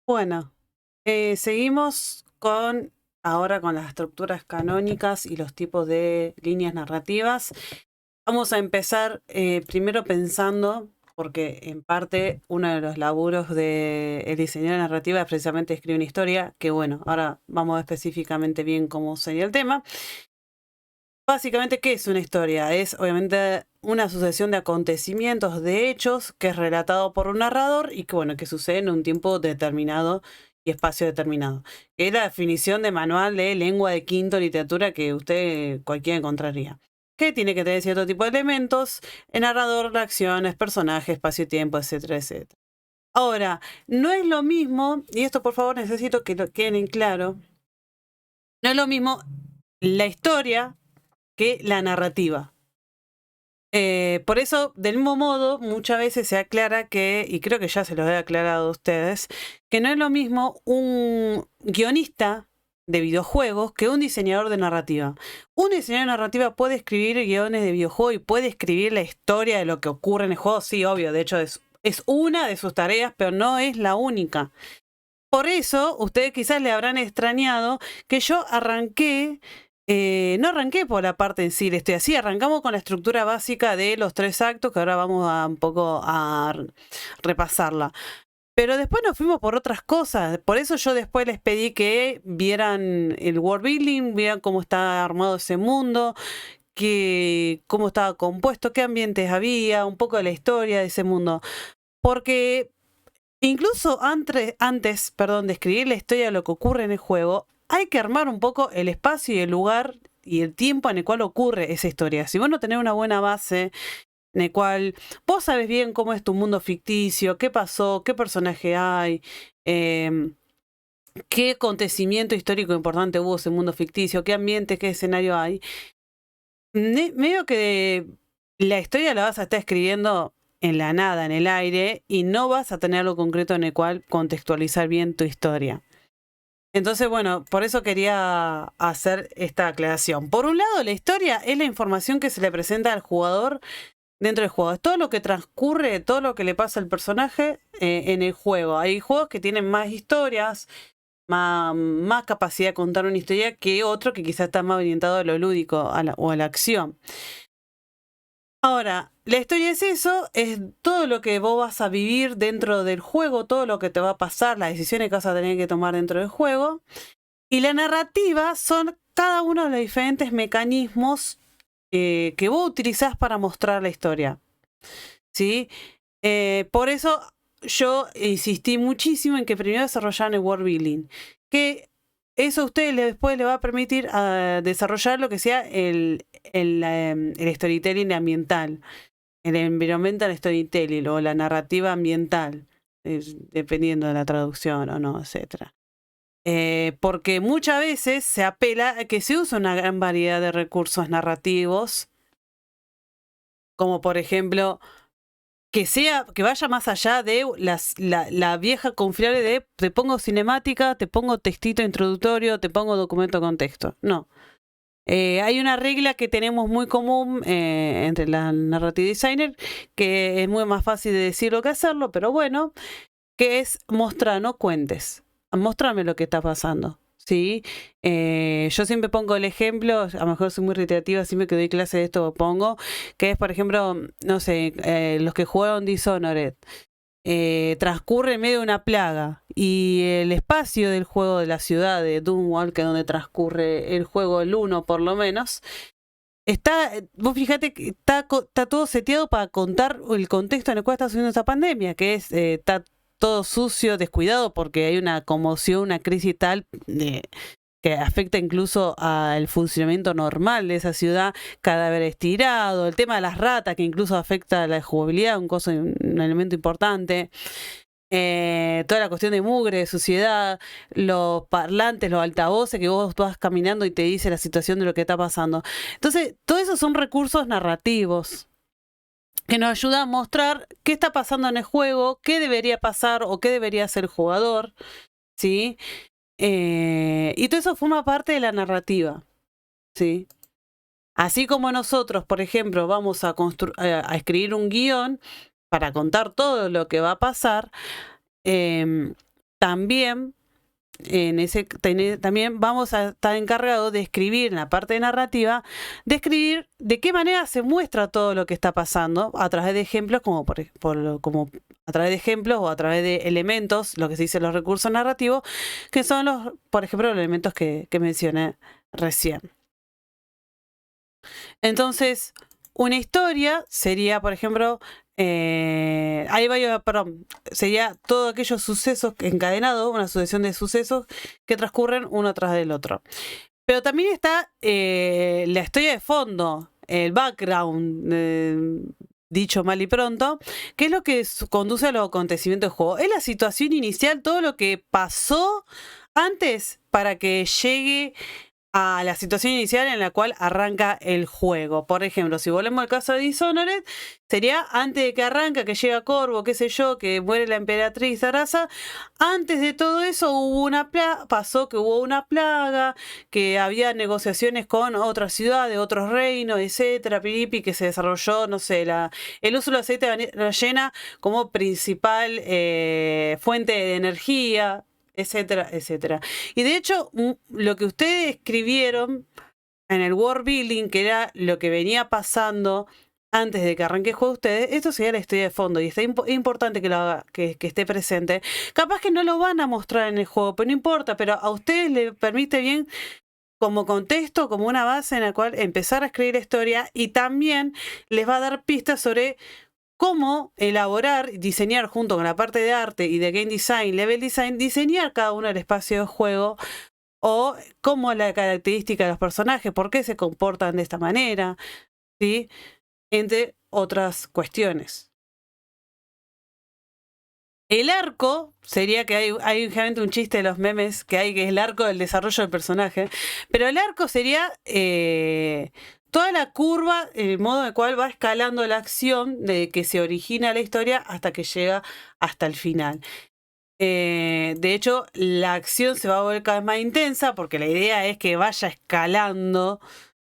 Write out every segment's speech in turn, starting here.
Bueno, seguimos ahora con las estructuras canónicas y los tipos de líneas narrativas. Vamos a empezar primero pensando, porque en parte uno de los laburos del diseñador de narrativa es precisamente escribir una historia, que bueno, ahora vamos específicamente bien cómo sería el tema. Básicamente, ¿qué es una historia? Es obviamente una sucesión de acontecimientos, de hechos, que es relatado por un narrador y que, bueno, que sucede en un tiempo determinado y espacio determinado. Es la definición de manual de lengua de quinto literatura que usted cualquiera encontraría. Que tiene que tener cierto tipo de elementos, el narrador, reacciones, personajes, espacio-tiempo, etcétera, etcétera. Ahora, no es lo mismo, y esto por favor necesito que lo queden en claro, no es lo mismo la historia que la narrativa. Por eso, del mismo modo, muchas veces se aclara que, y creo que ya se los he aclarado a ustedes, que no es lo mismo un guionista de videojuegos que un diseñador de narrativa. Un diseñador de narrativa puede escribir guiones de videojuegos y puede escribir la historia de lo que ocurre en el juego, sí, obvio, de hecho es una de sus tareas, pero no es la única. Por eso, ustedes quizás le habrán extrañado que yo arranqué, no arranqué por la parte en sí, estoy así, arrancamos con la estructura básica de los 3 actos, que ahora vamos a un poco a repasarla. Pero después nos fuimos por otras cosas, por eso yo después les pedí que vieran el world building, vieran cómo está armado ese mundo, cómo estaba compuesto, qué ambientes había, un poco de la historia de ese mundo. Porque incluso antes, de escribir la historia de lo que ocurre en el juego, hay que armar un poco el espacio y el lugar y el tiempo en el cual ocurre esa historia. Si vos no tenés una buena base en el cual vos sabés bien cómo es tu mundo ficticio, qué pasó, qué personaje hay, eh, qué acontecimiento histórico importante hubo en ese mundo ficticio, qué ambiente, qué escenario hay, medio que la historia la vas a estar escribiendo en la nada, en el aire, y no vas a tener algo concreto en el cual contextualizar bien tu historia. Entonces, bueno, por eso quería hacer esta aclaración. Por un lado, la historia es la información que se le presenta al jugador dentro del juego. Es todo lo que transcurre, todo lo que le pasa al personaje en el juego. Hay juegos que tienen más historias, más capacidad de contar una historia que otro que quizás está más orientado a lo lúdico o a la acción. Ahora, la historia es eso, es todo lo que vos vas a vivir dentro del juego, todo lo que te va a pasar, las decisiones que vas a tener que tomar dentro del juego. Y la narrativa son cada uno de los diferentes mecanismos que vos utilizás para mostrar la historia. ¿Sí? Por eso yo insistí muchísimo en que primero desarrollaran el world building. Que eso a ustedes después le va a permitir desarrollar lo que sea el storytelling ambiental, el environmental storytelling o la narrativa ambiental, dependiendo de la traducción o no, etc. Porque muchas veces se apela a que se usa una gran variedad de recursos narrativos, como por ejemplo que vaya más allá de la vieja confiable de te pongo cinemática, te pongo textito introductorio, te pongo documento con texto. No. Hay una regla que tenemos muy común entre la narrative designer, que es muy más fácil de decirlo que hacerlo, pero bueno, que es mostrar, no cuentes. Mostrame lo que está pasando. ¿Sí? Yo siempre pongo el ejemplo, a lo mejor soy muy reiterativa, siempre que doy clase de esto lo pongo, que es, por ejemplo, no sé, los que jugaron Dishonored. Transcurre en medio de una plaga y el espacio del juego de la ciudad de Dunwall, que es donde transcurre el juego, el 1 por lo menos, vos fíjate que está todo seteado para contar el contexto en el cual está sucediendo esa pandemia, que es, está todo sucio, descuidado, porque hay una conmoción, una crisis tal que afecta incluso al funcionamiento normal de esa ciudad, cadáveres tirados, el tema de las ratas, que incluso afecta a la jugabilidad, un elemento importante. Toda la cuestión de mugre, de suciedad, los parlantes, los altavoces que vos vas caminando y te dice la situación de lo que está pasando. Entonces, todo eso son recursos narrativos que nos ayudan a mostrar qué está pasando en el juego, qué debería pasar o qué debería hacer el jugador, ¿sí? Y todo eso forma parte de la narrativa, ¿sí? Así como nosotros, por ejemplo, vamos a escribir un guión para contar todo lo que va a pasar, también también vamos a estar encargados de escribir en la parte de narrativa, de escribir de qué manera se muestra todo lo que está pasando a través de ejemplos, como a través de ejemplos o a través de elementos, lo que se dice los recursos narrativos, que son por ejemplo, los elementos que mencioné recién. Entonces, una historia sería, por ejemplo, sería todos aquellos sucesos encadenados, una sucesión de sucesos que transcurren uno tras del otro. Pero también está la historia de fondo, el background, dicho mal y pronto, que es lo que conduce a los acontecimientos del juego. Es la situación inicial, todo lo que pasó antes para que llegue a la situación inicial en la cual arranca el juego. Por ejemplo, si volvemos al caso de Dishonored, sería antes de que arranca, que llega Corvo, qué sé yo, que muere la emperatriz Arasa. Antes de todo eso pasó que hubo una plaga, que había negociaciones con otras ciudades, otros reinos, etcétera, piripi, que se desarrolló, no sé, el uso del aceite de ballena como principal fuente de energía, etcétera, etcétera. Y de hecho, lo que ustedes escribieron en el world building, que era lo que venía pasando antes de que arranque el juego ustedes, esto sería la historia de fondo y está importante que lo haga, que esté presente. Capaz que no lo van a mostrar en el juego, pero no importa, pero a ustedes les permite bien como contexto, como una base en la cual empezar a escribir la historia, y también les va a dar pistas sobre cómo elaborar y diseñar junto con la parte de arte y de game design, level design, diseñar cada uno del espacio de juego, o cómo la característica de los personajes, por qué se comportan de esta manera, ¿sí? Entre otras cuestiones. El arco sería que hay obviamente un chiste de los memes que es el arco del desarrollo del personaje, pero el arco sería toda la curva, el modo en el cual va escalando la acción de que se origina la historia hasta que llega hasta el final. De hecho, la acción se va a volver cada vez más intensa porque la idea es que vaya escalando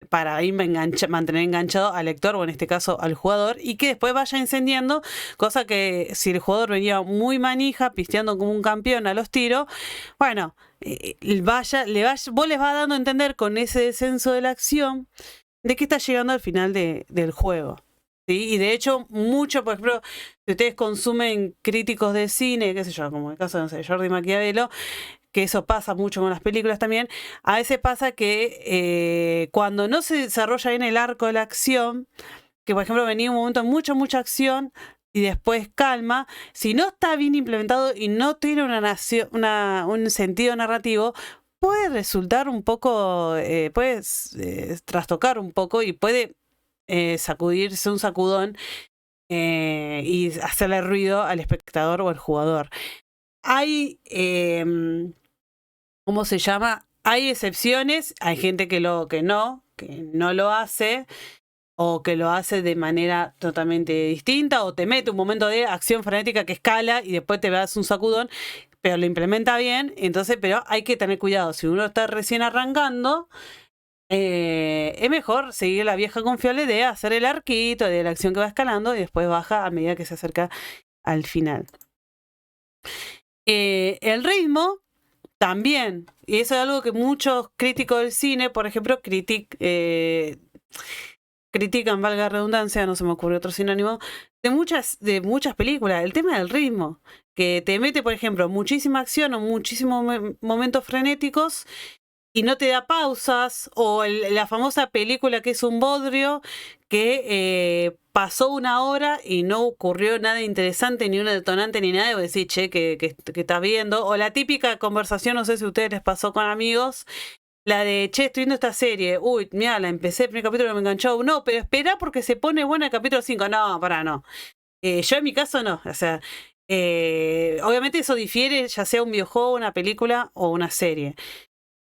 para ir mantener enganchado al lector, o en este caso al jugador, y que después vaya incendiando, cosa que si el jugador venía muy manija, pisteando como un campeón a los tiros, bueno, vos les vas dando a entender con ese descenso de la acción de que está llegando al final del juego. ¿Sí? Y de hecho, mucho, por ejemplo, si ustedes consumen críticos de cine, qué sé yo, como el caso de, no sé, Jordi Maquiavelo, que eso pasa mucho con las películas también, a veces pasa que cuando no se desarrolla bien el arco de la acción, que por ejemplo venía un momento de mucha acción y después calma, si no está bien implementado y no tiene un sentido narrativo, puede resultar un poco, puede trastocar un poco y puede sacudirse un sacudón y hacerle ruido al espectador o al jugador. Hay, ¿cómo se llama? Hay excepciones, hay gente que no lo hace, o que lo hace de manera totalmente distinta, o te mete un momento de acción frenética que escala y después te das un sacudón, pero lo implementa bien. Entonces, pero hay que tener cuidado, si uno está recién arrancando, es mejor seguir la vieja confiable de hacer el arquito de la acción que va escalando y después baja a medida que se acerca al final. El ritmo también, y eso es algo que muchos críticos del cine, por ejemplo, critican, valga la redundancia, no se me ocurrió otro sinónimo, de muchas películas, el tema del ritmo, que te mete, por ejemplo, muchísima acción o muchísimos momentos frenéticos y no te da pausas, o la famosa película que es un bodrio, que pasó 1 hora y no ocurrió nada interesante, ni un detonante, ni nada, y vos decís, che, que estás viendo, o la típica conversación, no sé si a ustedes les pasó con amigos, la de, che, estoy viendo esta serie, uy, mira, la empecé, el primer capítulo me enganchó, no, pero espera porque se pone buena el capítulo 5, no, no. Yo en mi caso no, o sea, obviamente eso difiere, ya sea un videojuego, una película o una serie.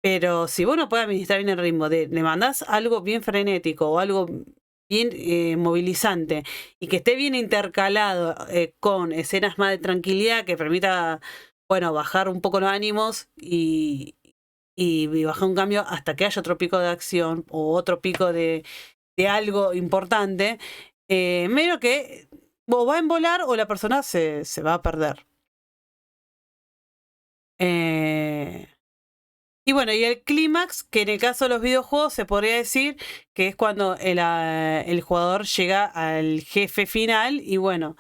Pero si vos no podés administrar bien el ritmo, le mandás algo bien frenético o algo bien movilizante y que esté bien intercalado con escenas más de tranquilidad que permita, bueno, bajar un poco los ánimos y bajar un cambio hasta que haya otro pico de acción o otro pico de algo importante, medio que o va a embolar o la persona se va a perder. Eh, y bueno, y el clímax, que en el caso de los videojuegos se podría decir que es cuando el jugador llega al jefe final y bueno,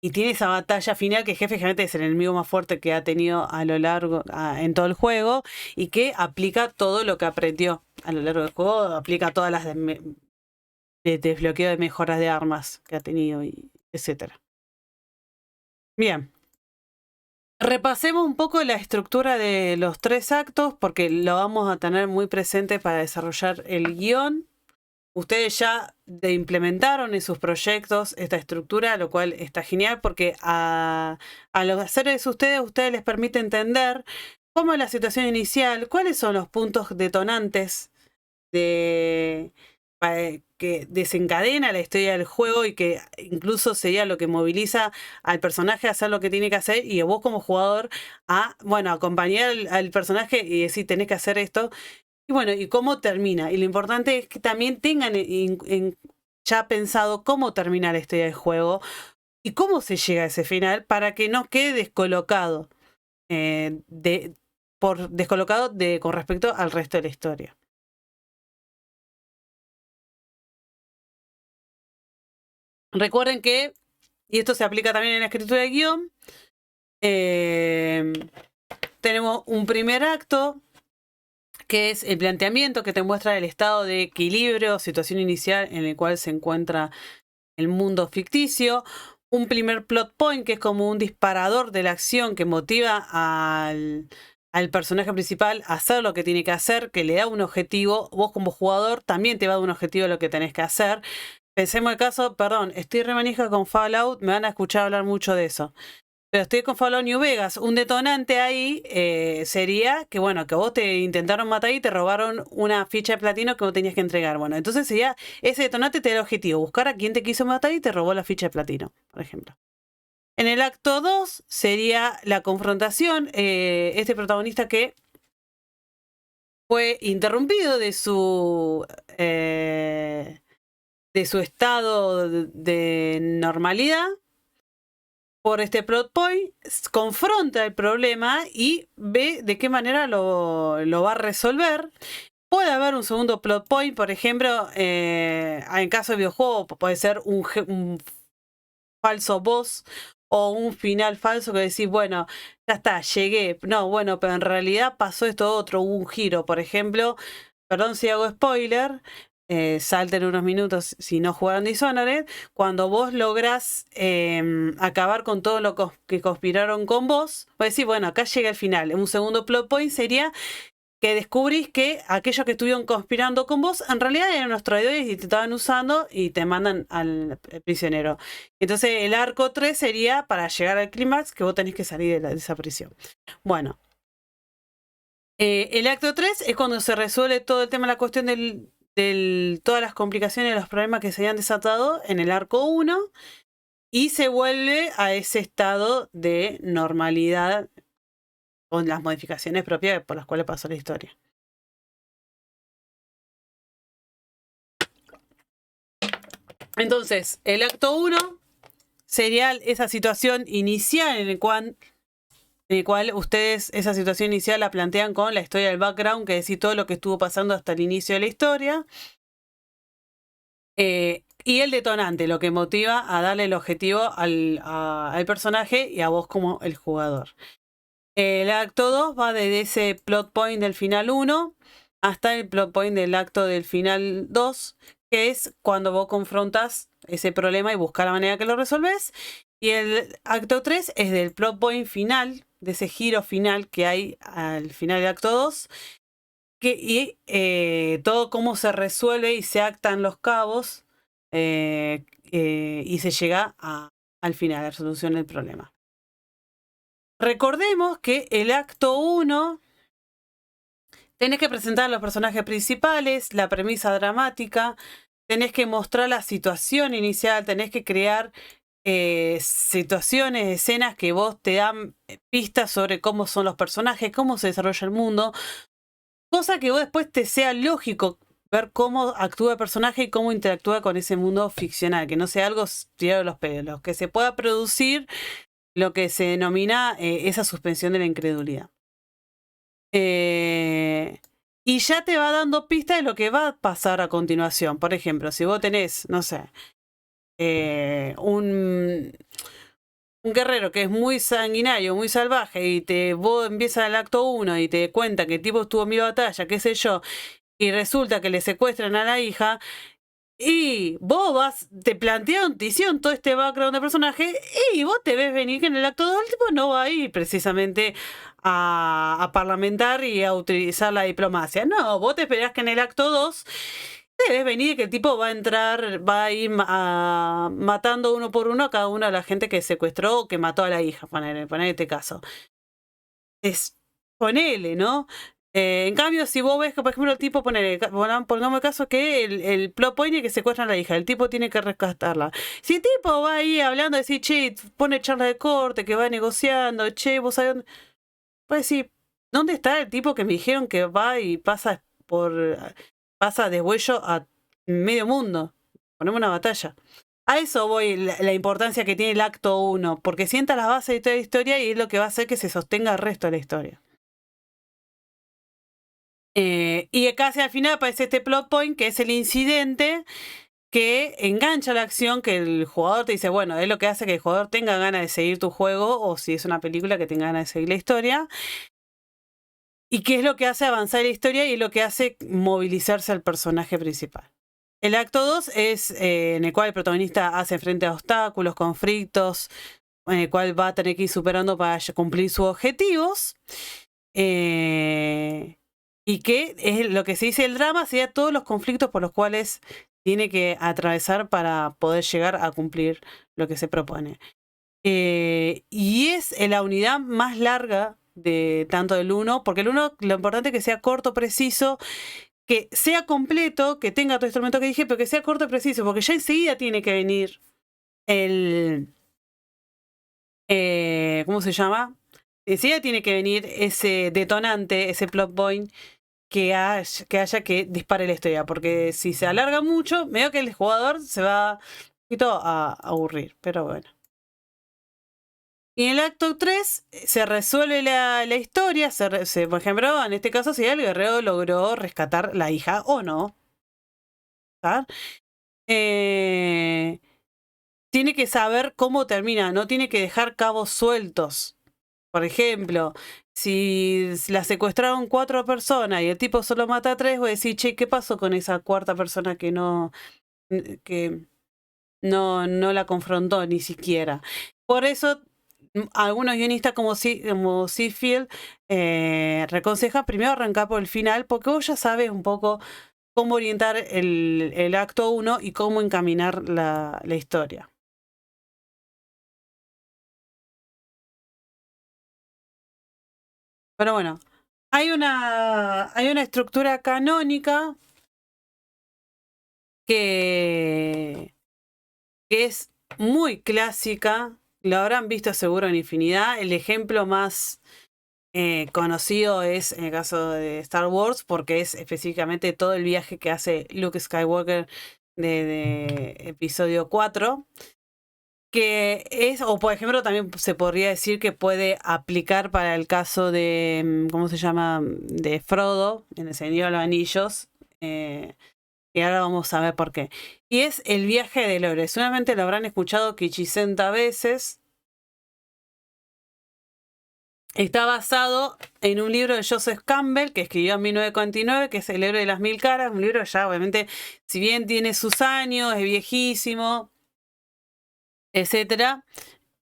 y tiene esa batalla final, que el jefe generalmente es el enemigo más fuerte que ha tenido a lo largo, en todo el juego, y que aplica todo lo que aprendió a lo largo del juego, aplica todas las de desbloqueo de mejoras de armas que ha tenido, y etcétera. Bien. Repasemos un poco la estructura de los 3 actos, porque lo vamos a tener muy presente para desarrollar el guión. Ustedes ya implementaron en sus proyectos esta estructura, lo cual está genial porque al hacer eso ustedes les permite entender cómo es la situación inicial, cuáles son los puntos detonantes de, que desencadena la historia del juego y que incluso sería lo que moviliza al personaje a hacer lo que tiene que hacer y a vos como jugador a, bueno, acompañar al personaje y decir tenés que hacer esto. Y bueno, y cómo termina. Y lo importante es que también tengan ya pensado cómo termina la historia del juego y cómo se llega a ese final para que no quede descolocado, con respecto al resto de la historia. Recuerden que, y esto se aplica también en la escritura de guión, tenemos un primer acto que es el planteamiento que te muestra el estado de equilibrio, situación inicial en el cual se encuentra el mundo ficticio. Un primer plot point que es como un disparador de la acción que motiva al personaje principal a hacer lo que tiene que hacer, que le da un objetivo. Vos como jugador también te va a dar un objetivo de lo que tenés que hacer. Pensemos el caso, perdón, estoy remanija con Fallout, me van a escuchar hablar mucho de eso. Pero estoy con Fallout New Vegas. Un detonante ahí sería que, bueno, que vos te intentaron matar y te robaron una ficha de platino que vos tenías que entregar. Bueno, entonces sería, ese detonante te da el objetivo, buscar a quien te quiso matar y te robó la ficha de platino, por ejemplo. En el acto 2 sería la confrontación. Este protagonista que fue interrumpido de su estado de normalidad por este plot point, confronta el problema y ve de qué manera lo va a resolver. Puede haber un segundo plot point, por ejemplo, en caso de videojuego puede ser un falso boss o un final falso que decís, bueno, ya está, llegué. No, bueno, pero en realidad pasó esto otro, hubo un giro, por ejemplo. Perdón si hago spoiler, salten unos minutos si no jugaron Dishonored. Cuando vos lográs acabar con todo lo que conspiraron con vos, vos decís, bueno, acá llega el final. Un segundo plot point sería que descubrís que aquellos que estuvieron conspirando con vos en realidad eran unos traidores y te estaban usando y te mandan al prisionero. Entonces el arco 3 sería para llegar al clímax que vos tenés que salir de esa prisión. Bueno, el acto 3 es cuando se resuelve todo el tema, la cuestión todas las complicaciones, los problemas que se habían desatado en el arco 1 y se vuelve a ese estado de normalidad con las modificaciones propias por las cuales pasó la historia. Entonces, el acto 1 sería esa situación inicial en el cual ustedes esa situación inicial la plantean con la historia del background, que es decir, todo lo que estuvo pasando hasta el inicio de la historia. Y el detonante, lo que motiva a darle el objetivo al personaje y a vos como el jugador. El acto 2 va desde ese plot point del final 1 hasta el plot point del acto del final 2, que es cuando vos confrontas ese problema y buscas la manera que lo resolves. Y el acto 3 es del plot point final, de ese giro final que hay al final del acto 2, y todo cómo se resuelve y se actan los cabos y se llega al final, a la resolución del problema. Recordemos que el acto 1 tenés que presentar a los personajes principales, la premisa dramática, tenés que mostrar la situación inicial, tenés que crear situaciones, escenas que vos te dan pistas sobre cómo son los personajes, cómo se desarrolla el mundo, cosa que vos después te sea lógico ver cómo actúa el personaje y cómo interactúa con ese mundo ficcional, que no sea algo tirado de los pelos, que se pueda producir lo que se denomina esa suspensión de la incredulidad. Eh, y ya te va dando pistas de lo que va a pasar a continuación. Por ejemplo, si vos tenés, no sé, un guerrero que es muy sanguinario, muy salvaje, y vos empiezas el acto 1 y te cuenta que el tipo estuvo en mi batalla, qué sé yo, y resulta que le secuestran a la hija, y vos te plantearon, te hicieron todo este background de personaje, y vos te ves venir que en el acto 2 el tipo no va a ir precisamente a parlamentar y a utilizar la diplomacia. No, vos te esperás que en el acto 2 te ves venir que el tipo va a entrar, va a ir matando uno por uno a cada una de la gente que secuestró o que mató a la hija, poner este caso. Ponele, ¿no? En cambio, si vos ves que, por ejemplo, el tipo, pongamos el caso que el plot point es que secuestran a la hija, el tipo tiene que rescatarla. Si el tipo va ahí hablando, decir, che, pone charla de corte, que va negociando, che, vos sabés dónde. Puede decir, ¿dónde está el tipo que me dijeron que va y pasa de huello a medio mundo? Ponemos una batalla. A eso voy, la importancia que tiene el acto 1, porque sienta las bases de toda la historia y es lo que va a hacer que se sostenga el resto de la historia. Y casi al final aparece este plot point, que es el incidente que engancha la acción, que el jugador te dice, bueno, es lo que hace que el jugador tenga ganas de seguir tu juego, o si es una película, que tenga ganas de seguir la historia. Y qué es lo que hace avanzar la historia y es lo que hace movilizarse al personaje principal. El acto 2 es en el cual el protagonista hace frente a obstáculos, conflictos, en el cual va a tener que ir superando para cumplir sus objetivos. Y que es lo que se dice el drama, sería todos los conflictos por los cuales tiene que atravesar para poder llegar a cumplir lo que se propone. Y es la unidad más larga de tanto del 1, porque el 1 lo importante es que sea corto, preciso, que sea completo, que tenga todo el instrumento que dije, pero que sea corto y preciso, porque ya enseguida tiene que venir el... ¿cómo se llama? Enseguida tiene que venir ese detonante, ese plot point que haya que dispare la historia, porque si se alarga mucho, veo que el jugador se va un poquito a aburrir, pero bueno. Y en el acto 3 se resuelve la historia, por ejemplo, en este caso, si el guerrero logró rescatar la hija o no. Tiene que saber cómo termina, no tiene que dejar cabos sueltos. Por ejemplo, si la secuestraron 4 personas y el tipo solo mata a 3, voy a decir, che, ¿qué pasó con esa cuarta persona que no la confrontó ni siquiera? Por eso, algunos guionistas como Seafield reconsejan primero arrancar por el final, porque vos ya sabes un poco cómo orientar el acto 1 y cómo encaminar la historia. Pero bueno, hay una estructura canónica que es muy clásica, lo habrán visto seguro en infinidad. El ejemplo más conocido es en el caso de Star Wars, porque es específicamente todo el viaje que hace Luke Skywalker de episodio 4. Que es, o por ejemplo, también se podría decir que puede aplicar para el caso de, ¿cómo se llama? De Frodo, en El Señor de los Anillos. Y ahora vamos a ver por qué. Y es el viaje del héroe. Seguramente lo habrán escuchado 500 veces. Está basado en un libro de Joseph Campbell, que escribió en 1949, que es El héroe de las 1000 caras. Un libro ya, obviamente, si bien tiene sus años, es viejísimo, etcétera,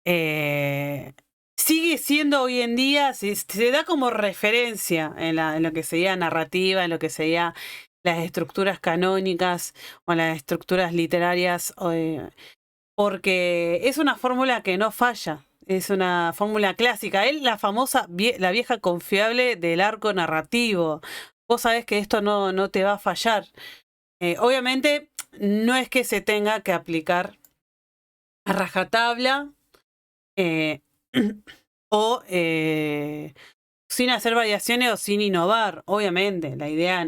sigue siendo hoy en día, se da como referencia en lo que sería narrativa, en lo que sería las estructuras canónicas o las estructuras literarias, porque es una fórmula que no falla, es una fórmula clásica. Es la famosa, la vieja confiable del arco narrativo. Vos sabés que esto no te va a fallar. Obviamente no es que se tenga que aplicar a rajatabla o sin hacer variaciones o sin innovar. Obviamente, la idea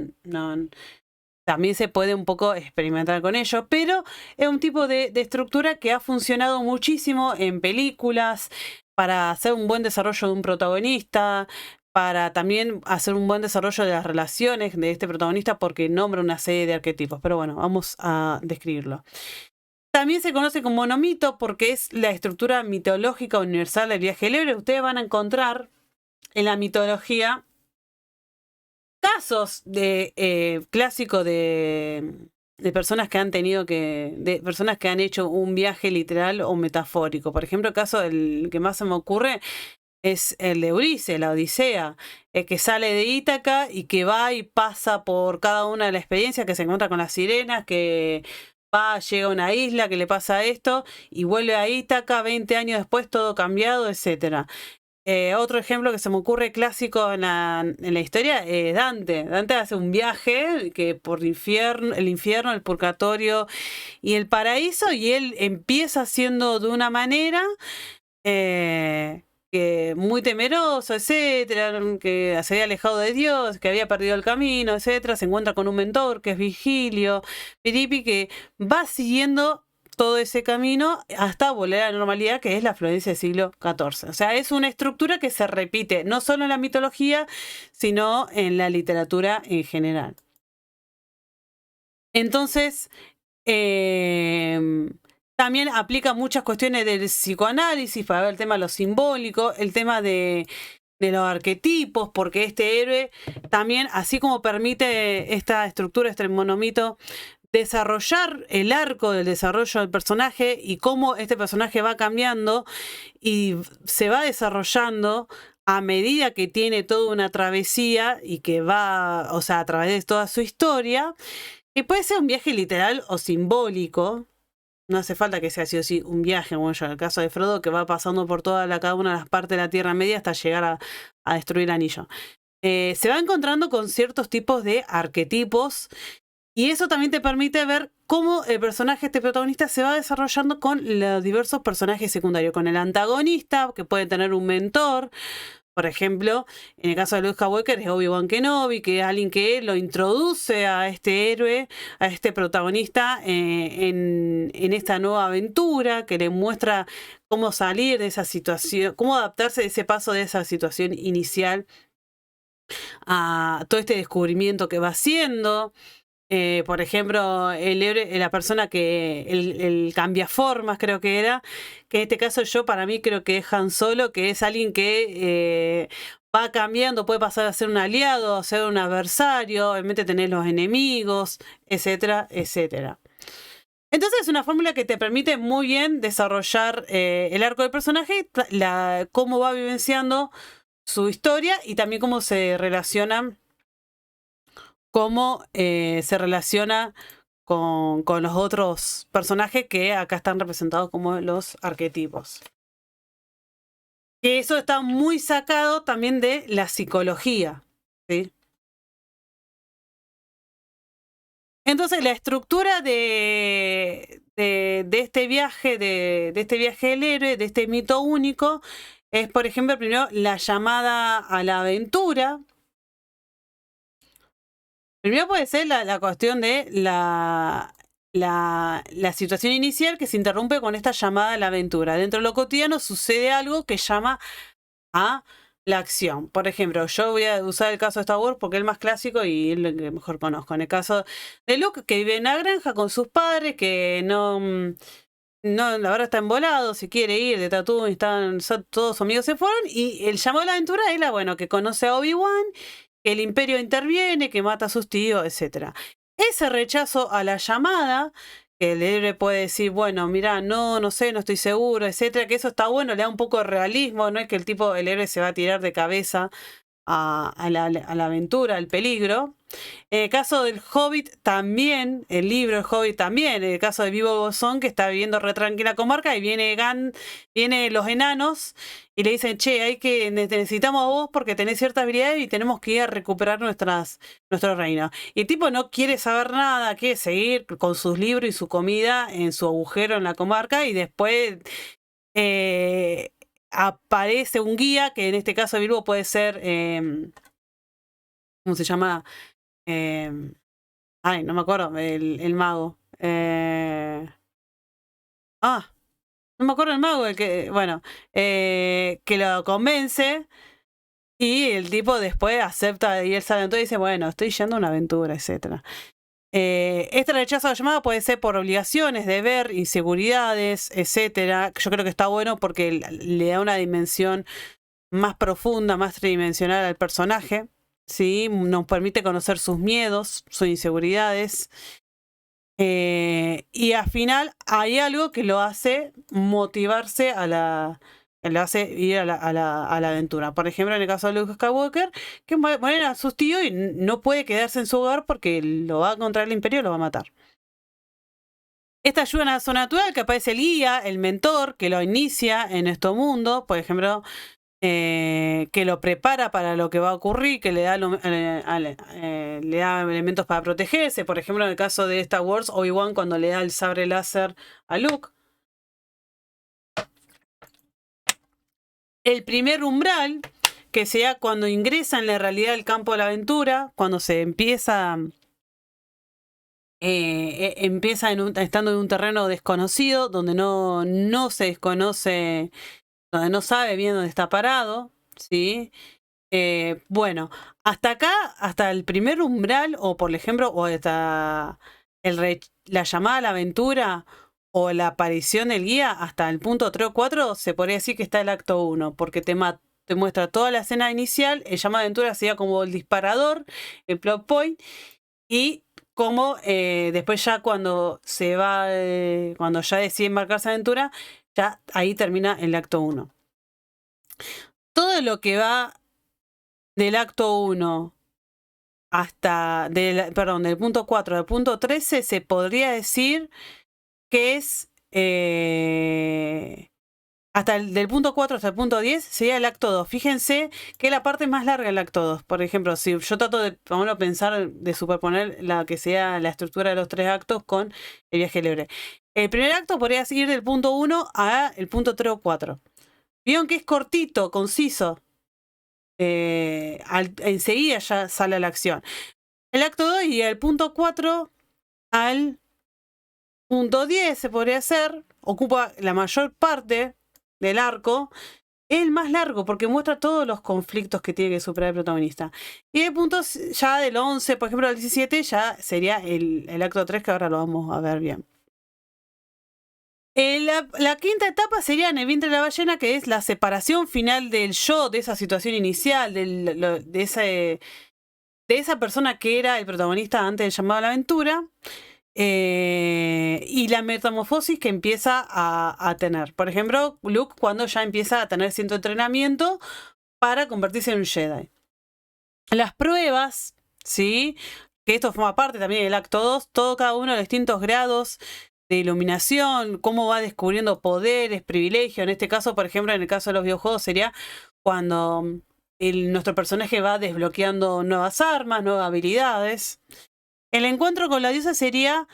también se puede un poco experimentar con ello, pero es un tipo de estructura que ha funcionado muchísimo en películas para hacer un buen desarrollo de un protagonista, para también hacer un buen desarrollo de las relaciones de este protagonista porque nombra una serie de arquetipos. Pero bueno, vamos a describirlo. También se conoce como monomito porque es la estructura mitológica universal del viaje del héroe. Ustedes van a encontrar en la mitología casos de clásico de personas que han tenido de personas que han hecho un viaje literal o metafórico. Por ejemplo, el caso el que más se me ocurre es el de Ulises, la Odisea, que sale de Ítaca y que va y pasa por cada una de las experiencias, que se encuentra con las sirenas, que va, llega a una isla, que le pasa esto, y vuelve a Ítaca 20 años después, todo cambiado, etcétera. Otro ejemplo que se me ocurre clásico en la historia es Dante. Dante hace un viaje que por el infierno, el purgatorio y el paraíso, y él empieza siendo de una manera que muy temeroso, etcétera, que se había alejado de Dios, que había perdido el camino, etcétera. Se encuentra con un mentor que es Virgilio, Piripi, que va siguiendo todo ese camino hasta volver a la normalidad, que es la Florencia del siglo XIV. O sea, es una estructura que se repite no solo en la mitología, sino en la literatura en general. Entonces, también aplica muchas cuestiones del psicoanálisis para ver el tema de lo simbólico, el tema de los arquetipos, porque este héroe también, así como permite esta estructura, este monomito, desarrollar el arco del desarrollo del personaje y cómo este personaje va cambiando y se va desarrollando a medida que tiene toda una travesía y que va, o sea, a través de toda su historia, que puede ser un viaje literal o simbólico. No hace falta que sea así o sí un viaje, como en el caso de Frodo, que va pasando por cada una de las partes de la Tierra Media hasta llegar a destruir el anillo. Se va encontrando con ciertos tipos de arquetipos. Y eso también te permite ver cómo el personaje, este protagonista, se va desarrollando con los diversos personajes secundarios. Con el antagonista, que puede tener un mentor. Por ejemplo, en el caso de Luke Skywalker es Obi-Wan Kenobi, que es alguien que lo introduce a este héroe, a este protagonista en esta nueva aventura, que le muestra cómo salir de esa situación, cómo adaptarse de ese paso de esa situación inicial a todo este descubrimiento que va haciendo. Por ejemplo, la persona que el cambiaformas creo que era, que en este caso para mí creo que es Han Solo, que es alguien que va cambiando, puede pasar a ser un aliado, a ser un adversario, obviamente tener los enemigos, etcétera, etcétera. Entonces es una fórmula que te permite muy bien desarrollar el arco del personaje, cómo va vivenciando su historia y también cómo se relaciona con los otros personajes que acá están representados como los arquetipos. Que eso está muy sacado también de la psicología, ¿sí? Entonces la estructura de este viaje, de este viaje del héroe, de este mito único, es, por ejemplo, primero la llamada a la aventura. Primero puede ser la cuestión de la situación inicial que se interrumpe con esta llamada a la aventura. Dentro de lo cotidiano sucede algo que llama a la acción. Por ejemplo, yo voy a usar el caso de Star Wars porque es el más clásico y es el que mejor conozco. En el caso de Luke, que vive en la granja con sus padres, que no, la verdad está embolado, si quiere ir de Tatooine, todos sus amigos se fueron, y el llamado a la aventura es bueno, que conoce a Obi-Wan, que el imperio interviene, que mata a sus tíos, etc. Ese rechazo a la llamada, que el héroe puede decir, bueno, mira, no sé, no estoy seguro, etcétera, que eso está bueno, le da un poco de realismo, no es que el héroe se va a tirar de cabeza a la aventura, al peligro. En el caso del Hobbit también, el libro del Hobbit también, en el caso de Bilbo Bolsón, que está viviendo re tranquila comarca, y viene los enanos y le dicen, che, te necesitamos a vos porque tenés cierta habilidad y tenemos que ir a recuperar nuestro reino. Y el tipo no quiere saber nada, quiere seguir con sus libros y su comida en su agujero en la comarca, y después aparece un guía, que en este caso Bilbo puede ser, ¿cómo se llama? No me acuerdo, el mago. No me acuerdo el mago, que lo convence Y el tipo después acepta y él sabe aventura y dice, bueno, estoy yendo a una aventura, etc. Este rechazo a la llamada puede ser por obligaciones, deber, inseguridades, etc. Yo creo que está bueno porque le da una dimensión más profunda, más tridimensional al personaje, ¿sí? Nos permite conocer sus miedos, sus inseguridades. Y al final hay algo que lo hace motivarse lo hace ir a la aventura. Por ejemplo, en el caso de Luke Skywalker, que mueren a sus tíos y no puede quedarse en su hogar porque lo va contra el Imperio y lo va a matar. Esta ayuda sobrenatural que aparece el guía, el mentor, que lo inicia en este mundo, por ejemplo, que lo prepara para lo que va a ocurrir, que le da elementos para protegerse. Por ejemplo, en el caso de Star Wars, Obi-Wan cuando le da el sable láser a Luke. El primer umbral, que sea cuando ingresa en la realidad del campo de la aventura, cuando se empieza estando en un terreno desconocido, donde no se desconoce, donde no sabe bien dónde está parado, ¿sí? Bueno, hasta acá, hasta el primer umbral, o por ejemplo, o hasta la llamada a la aventura, o la aparición del guía, hasta el punto 3 o 4, se podría decir que está el acto 1, porque te muestra toda la escena inicial, el llamado a aventura sería como el disparador, el plot point, y como después ya cuando se va, cuando ya decide embarcarse a aventura, ya ahí termina el acto 1. Todo lo que va del acto 1 hasta, del punto 4 al punto 13, se podría decir que es, del punto 4 hasta el punto 10, sería el acto 2. Fíjense que es la parte más larga del acto 2. Por ejemplo, si yo trato de, vamos a pensar, de superponer la que sea la estructura de los 3 actos con el viaje libre. El primer acto podría ir del punto 1 al punto 3 o 4. Vieron que es cortito, conciso. Enseguida ya sale la acción. El acto 2 y el punto 4 al punto 10 se podría hacer, ocupa la mayor parte del arco, es el más largo porque muestra todos los conflictos que tiene que superar el protagonista. Y el punto ya del 11, por ejemplo, al 17, ya sería el acto 3, que ahora lo vamos a ver bien. La quinta etapa sería en el vientre de la ballena, que es la separación final del yo, de esa situación inicial, de esa persona que era el protagonista antes del llamado a la aventura, y la metamorfosis que empieza a tener. Por ejemplo, Luke cuando ya empieza a tener cierto entrenamiento para convertirse en un Jedi. Las pruebas, ¿sí? Que esto forma parte también del acto 2, cada uno de los distintos grados de iluminación, cómo va descubriendo poderes, privilegios. En este caso, por ejemplo, en el caso de los videojuegos sería cuando nuestro personaje va desbloqueando nuevas armas, nuevas habilidades. El encuentro con la diosa sería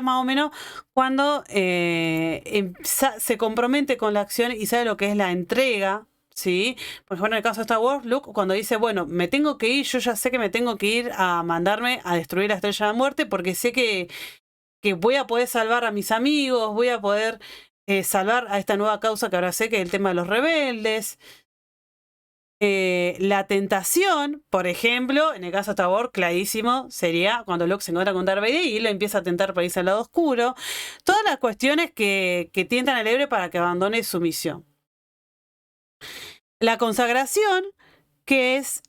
más o menos cuando se compromete con la acción y sabe lo que es la entrega, ¿sí? Por ejemplo, en el caso de Star Wars, Luke, cuando dice, bueno, me tengo que ir, yo ya sé que me tengo que ir a mandarme a destruir la Estrella de la Muerte porque sé que voy a poder salvar a mis amigos, voy a poder salvar a esta nueva causa que ahora sé que es el tema de los rebeldes. La tentación, por ejemplo, en el caso de Star Wars, clarísimo, sería cuando Luke se encuentra con Darth Vader y él empieza a tentar para irse al lado oscuro. Todas las cuestiones que tientan al héroe para que abandone su misión. La consagración, que es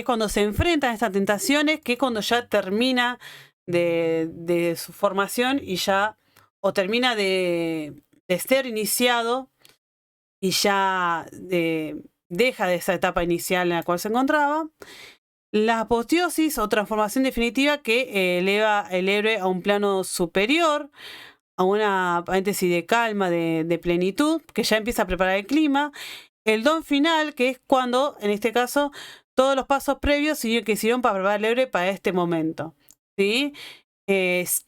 cuando se enfrentan a estas tentaciones, que es cuando ya termina de su formación y ya, o termina de ser iniciado y ya deja de esa etapa inicial en la cual se encontraba. La apoteosis o transformación definitiva que eleva el héroe a un plano superior, a una paréntesis de calma, de plenitud, que ya empieza a preparar el clima. El don final, que es cuando, en este caso, todos los pasos previos que sirvieron para preparar al héroe para este momento, ¿sí?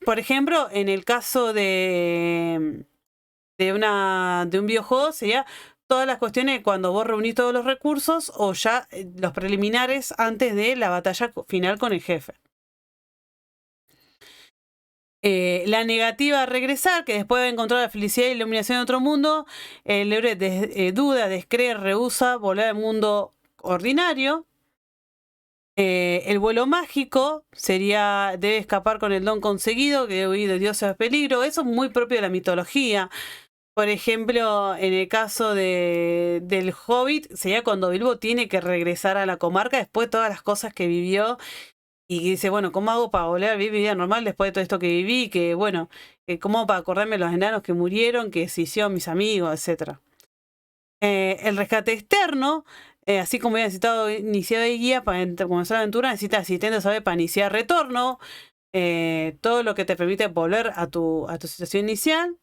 Por ejemplo, en el caso de un videojuego sería todas las cuestiones cuando vos reunís todos los recursos o ya los preliminares antes de la batalla final con el jefe. La negativa a regresar, que después de encontrar la felicidad y la iluminación en otro mundo, el héroe duda, descree, rehúsa volver al mundo ordinario. El vuelo mágico sería, debe escapar con el don conseguido, que debe huir de dioses a peligro. Eso es muy propio de la mitología. Por ejemplo, en el caso del Hobbit, sería cuando Bilbo tiene que regresar a la comarca después de todas las cosas que vivió y dice, bueno, ¿cómo hago para volver a vivir mi vida normal después de todo esto que viví? Que, bueno, ¿cómo hago para acordarme de los enanos que murieron, que se hicieron mis amigos, etcétera? El rescate externo, así como había necesitado iniciar de guía para comenzar la aventura, necesita asistente, ¿sabes? Para iniciar retorno, todo lo que te permite volver a tu situación inicial.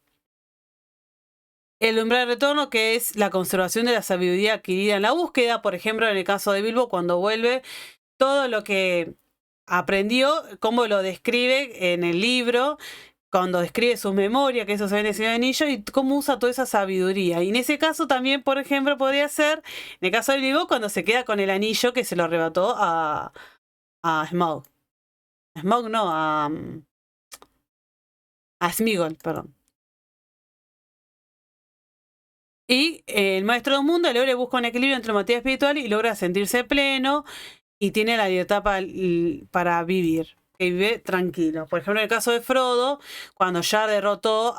El umbral de retorno, que es la conservación de la sabiduría adquirida en la búsqueda, por ejemplo, en el caso de Bilbo, cuando vuelve, todo lo que aprendió, cómo lo describe en el libro, cuando describe sus memorias, que eso se ve en el Señor Anillo, y cómo usa toda esa sabiduría. Y en ese caso también, por ejemplo, podría ser, en el caso de Bilbo, cuando se queda con el anillo que se lo arrebató a Smaug. Smaug no, a Sméagol, perdón. Y el maestro del mundo, el héroe busca un equilibrio entre materia espiritual y logra sentirse pleno y tiene la libertad para vivir, que vive tranquilo. Por ejemplo, en el caso de Frodo, cuando ya derrotó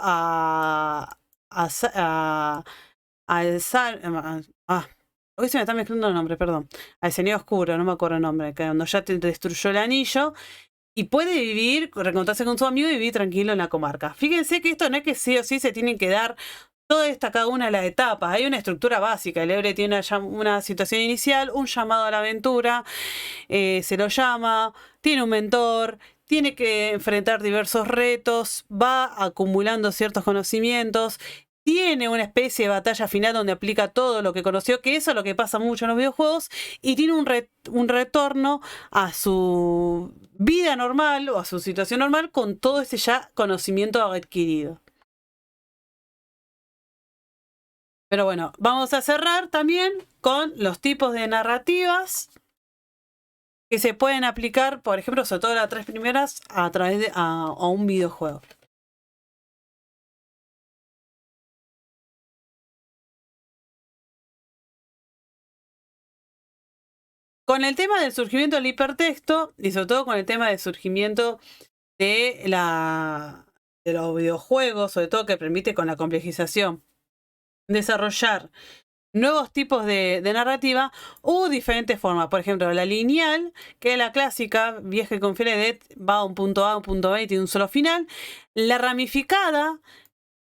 hoy se me está mezclando el nombre, perdón. Al Señor Oscuro, no me acuerdo el nombre, que cuando ya destruyó el anillo y puede vivir, reencontrarse con su amigo y vivir tranquilo en la comarca. Fíjense que esto no es que sí o sí se tienen que dar toda cada una de las etapas. Hay una estructura básica. El héroe tiene una situación inicial, un llamado a la aventura, se lo llama, tiene un mentor, tiene que enfrentar diversos retos, va acumulando ciertos conocimientos, tiene una especie de batalla final donde aplica todo lo que conoció, que eso es lo que pasa mucho en los videojuegos, y tiene un retorno a su vida normal o a su situación normal con todo ese ya conocimiento adquirido. Pero bueno, vamos a cerrar también con los tipos de narrativas que se pueden aplicar, por ejemplo, sobre todo las tres primeras, a través de a un videojuego. Con el tema del surgimiento del hipertexto, y sobre todo con el tema del surgimiento de los videojuegos, sobre todo que permite con la complejización desarrollar nuevos tipos de narrativa, hubo diferentes formas. Por ejemplo, la lineal, que es la clásica, vieja y confiable de va a un punto A, un punto B y tiene un solo final. La ramificada,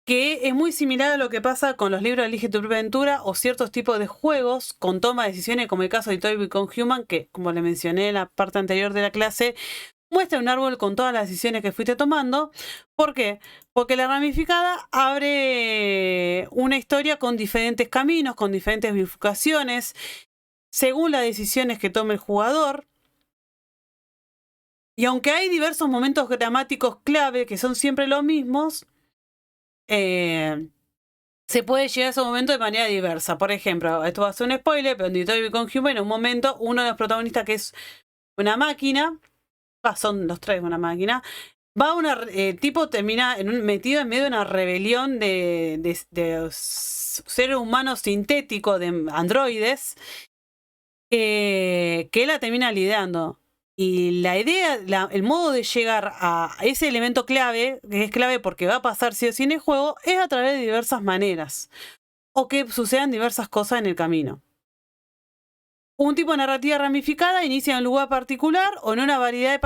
que es muy similar a lo que pasa con los libros de Elige tu propia aventura o ciertos tipos de juegos con toma de decisiones, como el caso de Detroit Become Human, que, como le mencioné en la parte anterior de la clase, muestra un árbol con todas las decisiones que fuiste tomando. ¿Por qué? Porque la ramificada abre una historia con diferentes caminos, con diferentes bifurcaciones, según las decisiones que tome el jugador. Y aunque hay diversos momentos dramáticos clave que son siempre los mismos, se puede llegar a ese momento de manera diversa. Por ejemplo, esto va a ser un spoiler, pero en Detroit Become Human, en un momento, uno de los protagonistas, que es una máquina, son los tres una máquina, tipo termina metido en medio de una rebelión de seres humanos sintéticos, de androides, que la termina liderando. Y la idea, el modo de llegar a ese elemento clave, que es clave porque va a pasar sí o sí en el juego, es a través de diversas maneras. O que sucedan diversas cosas en el camino. Un tipo de narrativa ramificada inicia en un lugar particular o en una variedad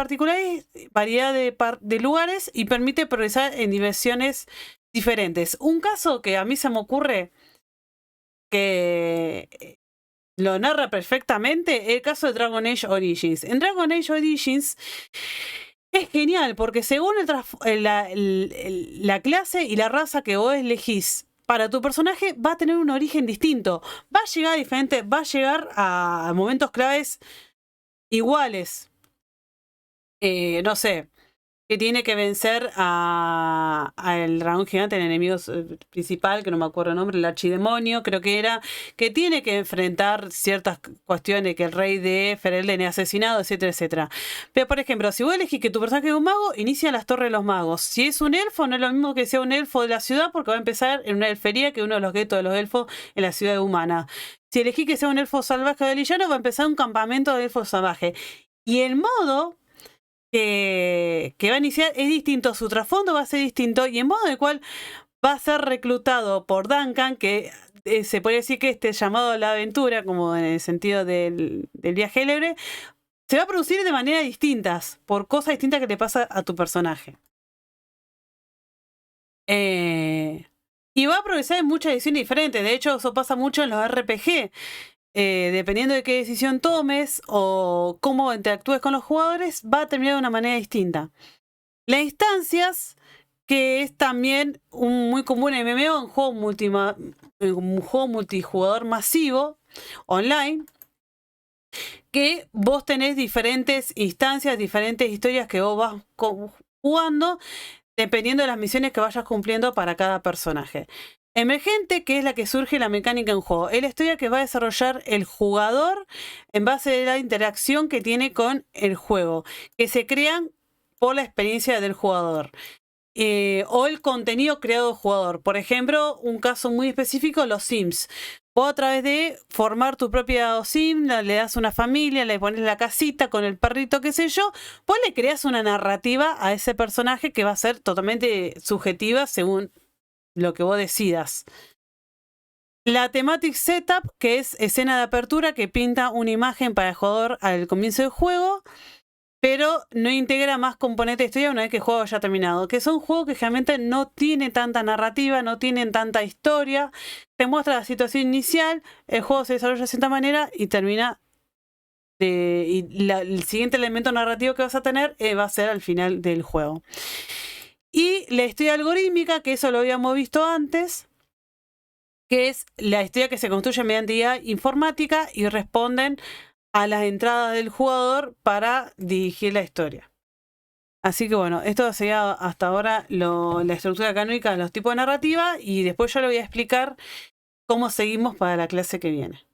de lugares y permite progresar en dimensiones diferentes. Un caso que a mí se me ocurre que lo narra perfectamente, el caso de Dragon Age Origins. En Dragon Age Origins es genial porque según la clase y la raza que vos elegís para tu personaje, va a tener un origen distinto. Va a llegar diferente, va a llegar a momentos claves iguales. No sé. que tiene que vencer al dragón gigante, el enemigo principal, que no me acuerdo el nombre, el archidemonio, creo que era, que tiene que enfrentar ciertas cuestiones, que el rey de Ferelden es asesinado, etcétera, etcétera. Pero, por ejemplo, si vos elegís que tu personaje es un mago, inicia las Torres de los Magos. Si es un elfo, no es lo mismo que sea un elfo de la ciudad, porque va a empezar en una elfería, que es uno de los guetos de los elfos en la ciudad humana. Si elegís que sea un elfo salvaje de villano, va a empezar un campamento de elfos salvajes. Y el modo que va a iniciar es distinto, su trasfondo va a ser distinto, y el modo en el cual va a ser reclutado por Duncan, que se puede decir que este llamado a la aventura, como en el sentido del viaje libre, se va a producir de maneras distintas, por cosas distintas que te pasa a tu personaje. Y va a progresar en muchas ediciones diferentes. De hecho, eso pasa mucho en los RPG. Dependiendo de qué decisión tomes o cómo interactúes con los jugadores, va a terminar de una manera distinta. Las instancias, que es también muy común en MMO, un juego multijugador masivo, online, que vos tenés diferentes instancias, diferentes historias que vos vas jugando, dependiendo de las misiones que vayas cumpliendo para cada personaje. Emergente, que es la que surge la mecánica en juego. Es la historia que va a desarrollar el jugador en base a la interacción que tiene con el juego, que se crean por la experiencia del jugador. O el contenido creado del jugador. Por ejemplo, un caso muy específico, los Sims. Vos a través de formar tu propia sim, le das una familia, le pones la casita con el perrito, qué sé yo, vos le creas una narrativa a ese personaje que va a ser totalmente subjetiva según lo que vos decidas. La Thematic Setup, que es escena de apertura que pinta una imagen para el jugador al comienzo del juego, pero no integra más componentes de historia una vez que el juego haya terminado. Que son juegos que generalmente no tienen tanta narrativa, no tienen tanta historia. Te muestra la situación inicial, el juego se desarrolla de cierta manera y termina. El siguiente elemento narrativo que vas a tener va a ser al final del juego. Y la historia algorítmica, que eso lo habíamos visto antes, que es la historia que se construye mediante IA informática y responden a las entradas del jugador para dirigir la historia. Así que bueno, esto sería hasta ahora la estructura canónica de los tipos de narrativa, y después yo le voy a explicar cómo seguimos para la clase que viene.